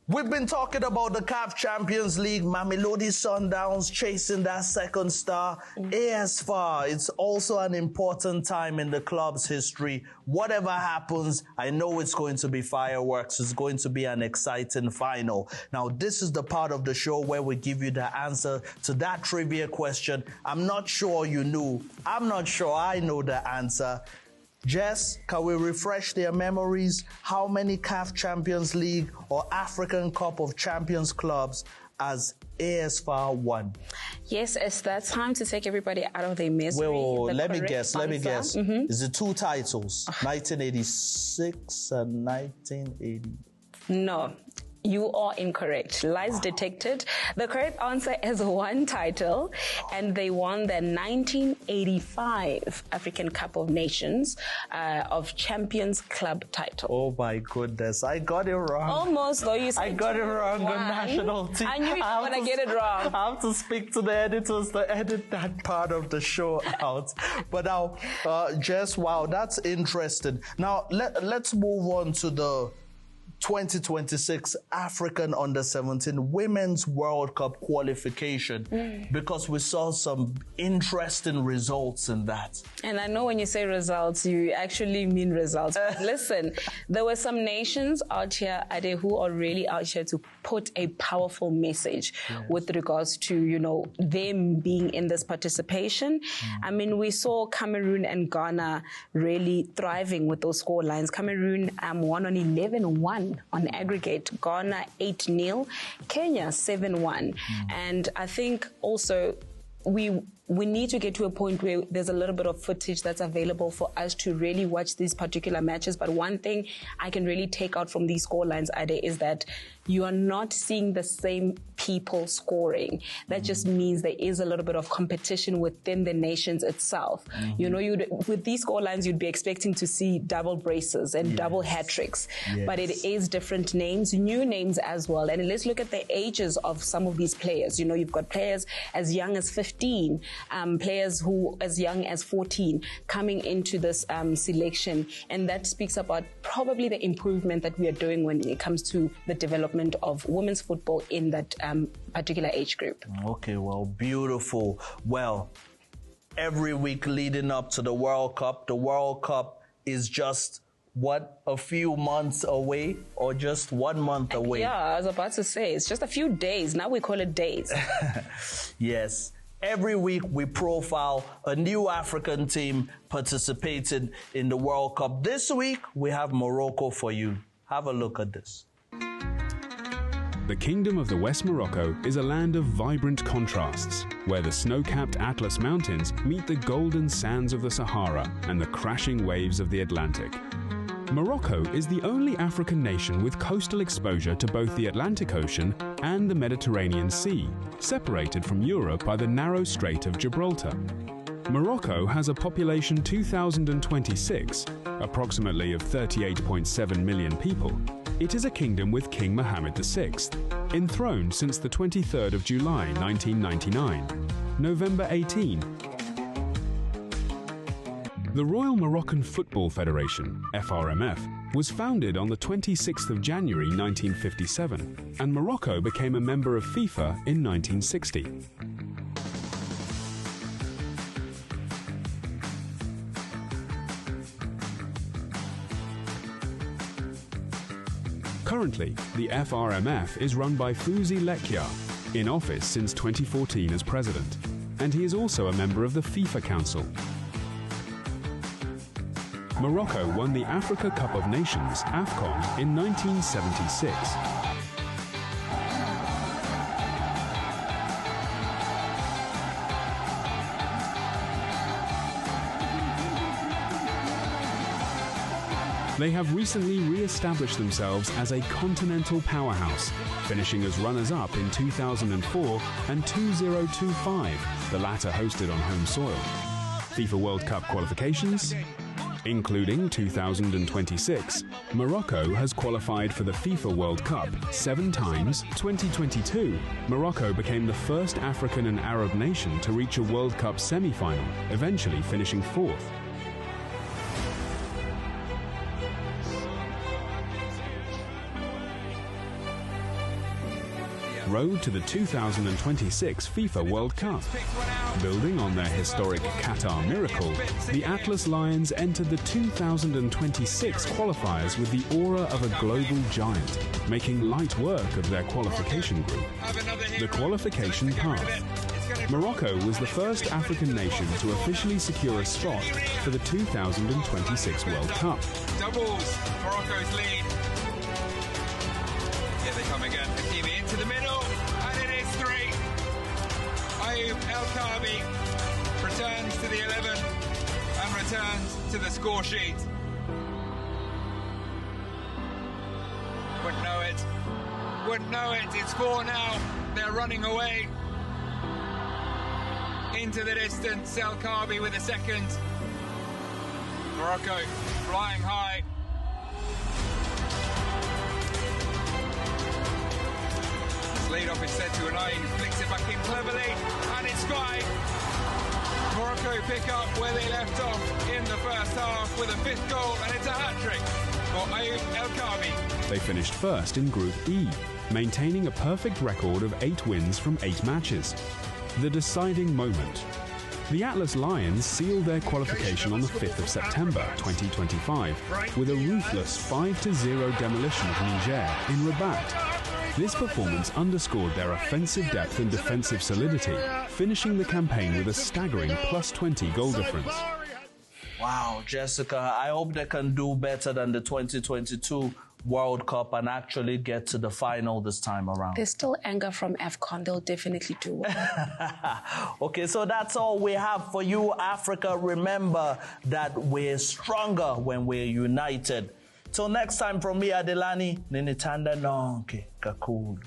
We've been talking about the CAF Champions League, Mamelodi Sundowns chasing that second star. AS5, it's also an important time in the club's history. Whatever happens, I know it's going to be fireworks. It's going to be an exciting final. Now, this is the part of the show where we give you the answer to that trivia question. I'm not sure you knew. I'm not sure I know the answer. Jess, can we refresh their memories? How many CAF Champions League or African Cup of Champions clubs has AS5 won? Yes, it's that time to take everybody out of their misery. Well, let me guess. Is it two titles? 1986 and 1980? No. You are incorrect. Lies detected. The correct answer is one title, and they won the 1985 African Cup of Nations of Champions Club title. Oh my goodness, I got it wrong. Almost, though. You said I got it wrong. The national team. I knew you were going to get it wrong. I have to speak to the editors to edit that part of the show out. But now, Jess, wow, that's interesting. Now, let's move on to the 2026 African Under-17 Women's World Cup qualification because we saw some interesting results in that. And I know when you say results, you actually mean results. Listen, there were some nations out here, Ade, who are really out here to put a powerful message with regards to, you know, them being in this participation. I mean, we saw Cameroon and Ghana really thriving with those score lines. Cameroon won on 11-1. On aggregate, Ghana 8-0, Kenya 7-1. And I think also we need to get to a point where there's a little bit of footage that's available for us to really watch these particular matches. But one thing I can really take out from these score lines, Ade, is that you are not seeing the same people scoring. That just means there is a little bit of competition within the nations itself. You know, with these score lines, you'd be expecting to see double braces and double hat tricks. But it is different names, new names as well. And let's look at the ages of some of these players. You know, you've got players as young as 15, players who as young as 14 coming into this selection. And that speaks about probably the improvement that we are doing when it comes to the development of women's football in that particular age group. Okay, well, beautiful. Well, every week leading up to the World Cup is just, what, a few months away or just 1 month away? Yeah, I was about to say, it's just a few days. Now we call it days. Yes. Every week we profile a new African team participating in the World Cup. This week we have Morocco for you. Have a look at this. The Kingdom of the West Morocco is a land of vibrant contrasts, where the snow-capped Atlas Mountains meet the golden sands of the Sahara and the crashing waves of the Atlantic. Morocco is the only African nation with coastal exposure to both the Atlantic Ocean and the Mediterranean Sea, separated from Europe by the narrow Strait of Gibraltar. Morocco has a population 2026, approximately of 38.7 million people. It is a kingdom with King Mohammed VI, enthroned since the 23rd of July 1999, November 18. The Royal Moroccan Football Federation, FRMF, was founded on the 26th of January 1957, and Morocco became a member of FIFA in 1960. Currently, the FRMF is run by Fouzi Lekya, in office since 2014 as president, and he is also a member of the FIFA Council. Morocco won the Africa Cup of Nations, AFCON, in 1976. They have recently re-established themselves as a continental powerhouse, finishing as runners-up in 2004 and 2025, the latter hosted on home soil. FIFA World Cup qualifications, including 2026, Morocco has qualified for the FIFA World Cup 7 times. 2022, Morocco became the first African and Arab nation to reach a World Cup semi-final, eventually finishing 4th. road to the 2026 FIFA World Cup. Building on their historic Qatar miracle, the Atlas Lions entered the 2026 qualifiers with the aura of a global giant, making light work of their qualification group. The qualification path. Morocco was the first African nation to officially secure a spot for the 2026 World Cup. Doubles Morocco's lead. Here they come again. Hakimi into the middle, and it is 3. Ayoub El Kaabi returns to the 11 and returns to the score sheet. Wouldn't know it. Wouldn't know it. It's 4 now. They're running away into the distance. El Kaabi with a second. Morocco flying high. This lead off is set to Unai, who flicks it back in cleverly, and it's 5. Morocco pick up where they left off in the first half with a 5th goal, and it's a hat-trick for Ayoub El Kaabi. They finished first in Group E, maintaining a perfect record of 8 wins from 8 matches. The deciding moment. The Atlas Lions sealed their qualification on the 5th of September 2025 with a ruthless 5-0 demolition of Niger in Rabat. This performance underscored their offensive depth and defensive solidity, finishing the campaign with a staggering +20 goal difference. Wow, Jessica, I hope they can do better than the 2022 World Cup and actually get to the final this time around. There's still anger from AFCON. They'll definitely do well. Okay, so that's all we have for you, Africa. Remember that we're stronger when we're united. Till next time, from me, Adelani, Ninitanda Nonke Kakulu.